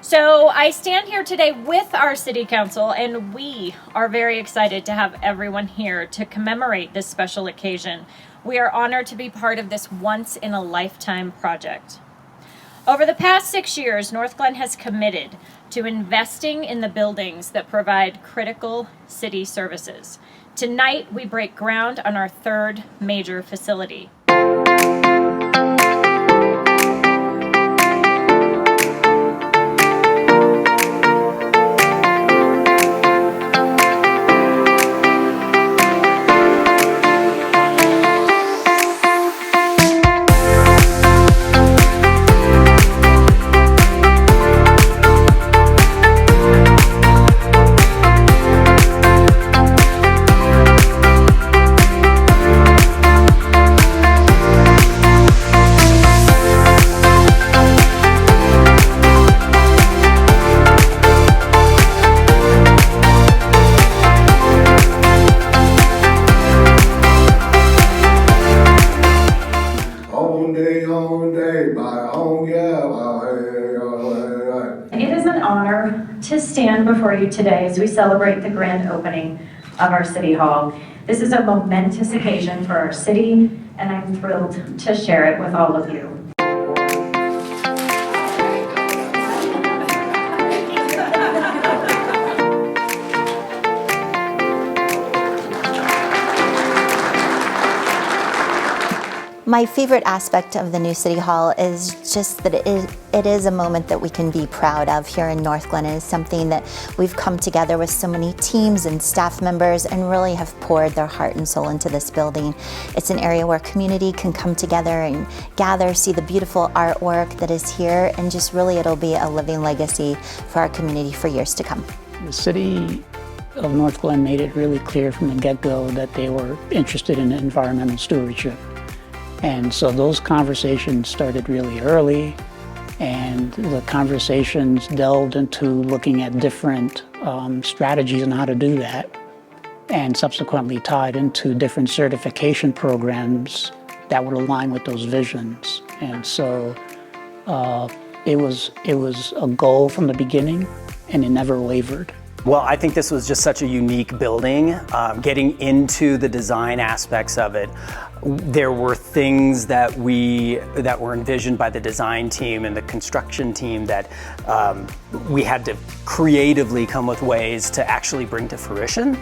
So I stand here today with our city council, and we are very excited to have everyone here to commemorate this special occasion. We are honored to be part of this once-in-a-lifetime project. Over the past 6 years, Northglenn has committed to investing in the buildings that provide critical city services. Tonight, we break ground on our third major facility. It is an honor to stand before you today as we celebrate the grand opening of our City Hall. This is a momentous occasion for our city, and I'm thrilled to share it with all of you. My favorite aspect of the new City Hall is just that it is a moment that we can be proud of here in Northglenn. It is something that we've come together with so many teams and staff members and really have poured their heart and soul into this building. It's an area where community can come together and gather, see the beautiful artwork that is here, and just really it'll be a living legacy for our community for years to come. The city of Northglenn made it really clear from the get-go that they were interested in environmental stewardship. And so those conversations started really early, and the conversations delved into looking at different strategies on how to do that, and subsequently tied into different certification programs that would align with those visions. And so it was a goal from the beginning, and it never wavered. Well, I think this was just such a unique building. Getting into the design aspects of it, there were things that were envisioned by the design team and the construction team that we had to creatively come with ways to actually bring to fruition.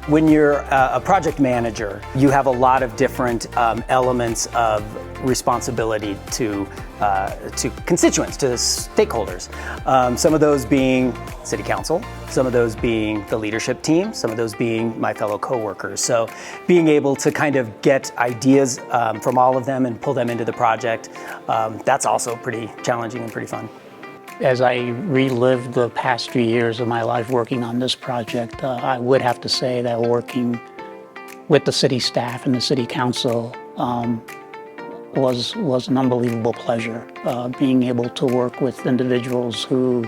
When you're a project manager, you have a lot of different elements of responsibility to constituents, to stakeholders. Some of those being City Council, some of those being the leadership team, some of those being my fellow coworkers. So being able to kind of get ideas from all of them and pull them into the project, that's also pretty challenging and pretty fun. As I relived the past 3 years of my life working on this project, I would have to say that working with the city staff and the City Council was an unbelievable pleasure. Being able to work with individuals who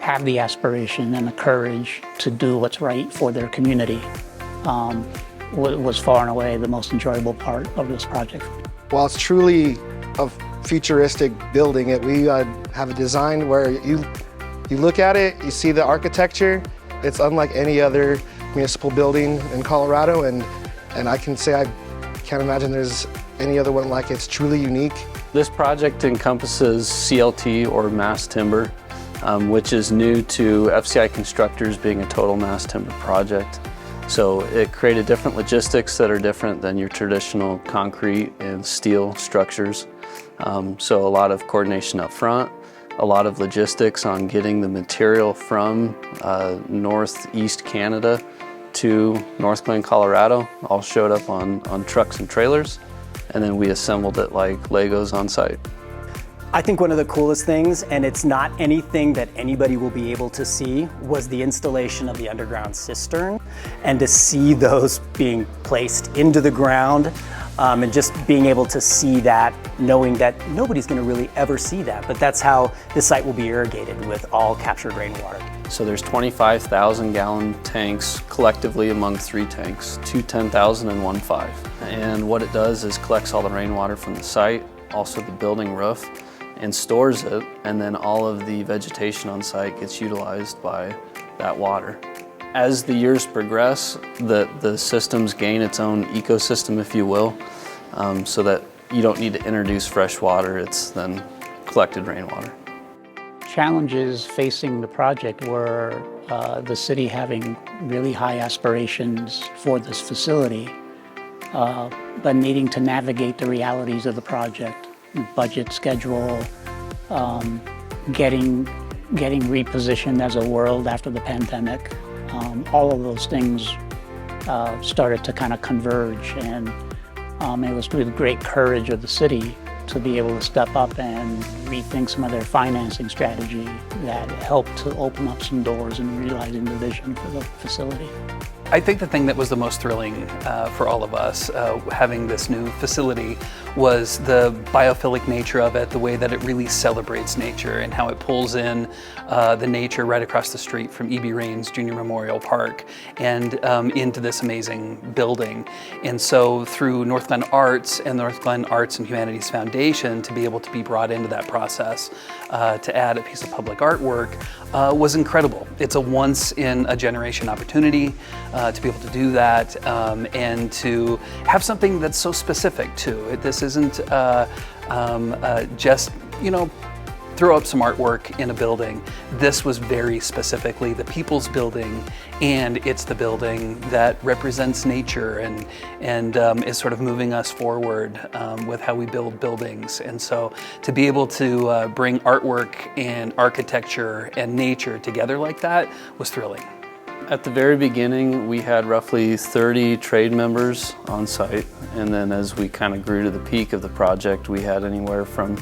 have the aspiration and the courage to do what's right for their community was far and away the most enjoyable part of this project. While it's truly a futuristic building, we have a design where you look at it, you see the architecture. It's unlike any other municipal building in Colorado, and I can say I can't imagine there's any other one like it. It's truly unique. This project encompasses CLT, or mass timber, which is new to FCI Constructors being a total mass timber project. So it created different logistics that are different than your traditional concrete and steel structures. So a lot of coordination up front, a lot of logistics on getting the material from northeast Canada to Northglenn, Colorado, all showed up on trucks and trailers, and then we assembled it like Legos on site. I think one of the coolest things, and it's not anything that anybody will be able to see, was the installation of the underground cistern, and to see those being placed into the ground, and just being able to see that, knowing that nobody's going to really ever see that, but that's how the site will be irrigated with all captured rainwater. So there's 25,000 gallon tanks collectively among 3 tanks, 2 10,000 and 1 5. And what it does is collects all the rainwater from the site, also the building roof, and stores it, and then all of the vegetation on site gets utilized by that water. As the years progress, the systems gain its own ecosystem, if you will, so that you don't need to introduce fresh water, it's then collected rainwater. Challenges facing the project were the city having really high aspirations for this facility, but needing to navigate the realities of the project, budget, schedule, getting repositioned as a world after the pandemic. All of those things started to kind of converge, and it was with great courage of the city to be able to step up and rethink some of their financing strategy that helped to open up some doors and realizing the vision for the facility. I think the thing that was the most thrilling for all of us having this new facility was the biophilic nature of it, the way that it really celebrates nature and how it pulls in the nature right across the street from E.B. Raines Junior Memorial Park and into this amazing building. And so through Northglenn Arts and the Northglenn Arts and Humanities Foundation to be able to be brought into that process to add a piece of public artwork was incredible. It's a once in a generation opportunity to be able to do that and to have something that's so specific too. This isn't just, throw up some artwork in a building. This was very specifically the people's building, and it's the building that represents nature and is sort of moving us forward with how we build buildings. And so to be able to bring artwork and architecture and nature together like that was thrilling. At the very beginning, we had roughly 30 trade members on site, and then as we kind of grew to the peak of the project, we had anywhere from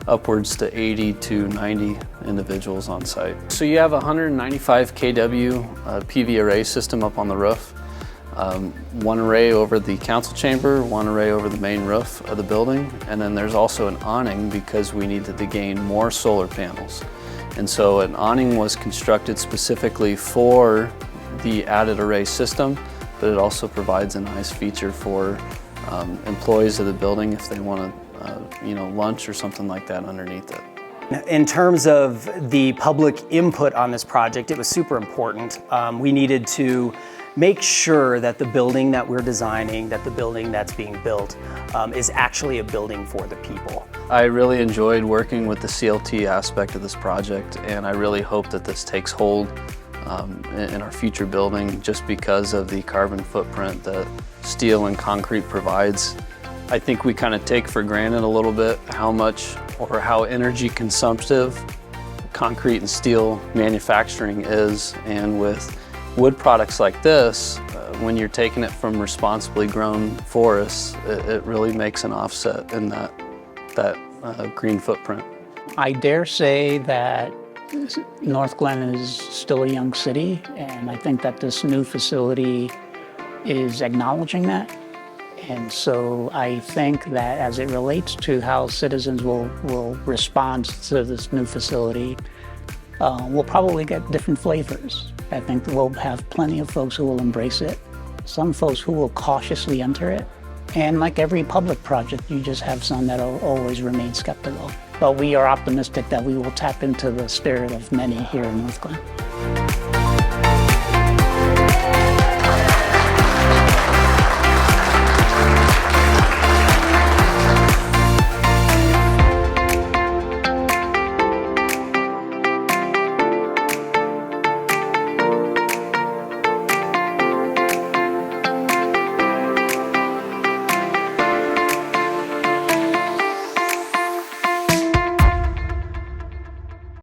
upwards to 80 to 90 individuals on site. So you have a 195 kW PV array system up on the roof, one array over the council chamber, one array over the main roof of the building, and then there's also an awning because we needed to gain more solar panels. And so an awning was constructed specifically for the added array system, but it also provides a nice feature for employees of the building if they want to lunch or something like that underneath it. In terms of the public input on this project, it was super important. We needed to make sure that the building that we're designing, that the building that's being built is actually a building for the people. I really enjoyed working with the CLT aspect of this project, and I really hope that this takes hold in our future building just because of the carbon footprint that steel and concrete provides. I think we kind of take for granted a little bit how much or how energy consumptive concrete and steel manufacturing is, and with wood products like this, when you're taking it from responsibly grown forests, it really makes an offset in that green footprint. I dare say that Northglenn is still a young city, and I think that this new facility is acknowledging that. And so I think that as it relates to how citizens will respond to this new facility, we'll probably get different flavors. I think we'll have plenty of folks who will embrace it, some folks who will cautiously enter it, and like every public project, you just have some that will always remain skeptical. But we are optimistic that we will tap into the spirit of many here in Northglenn.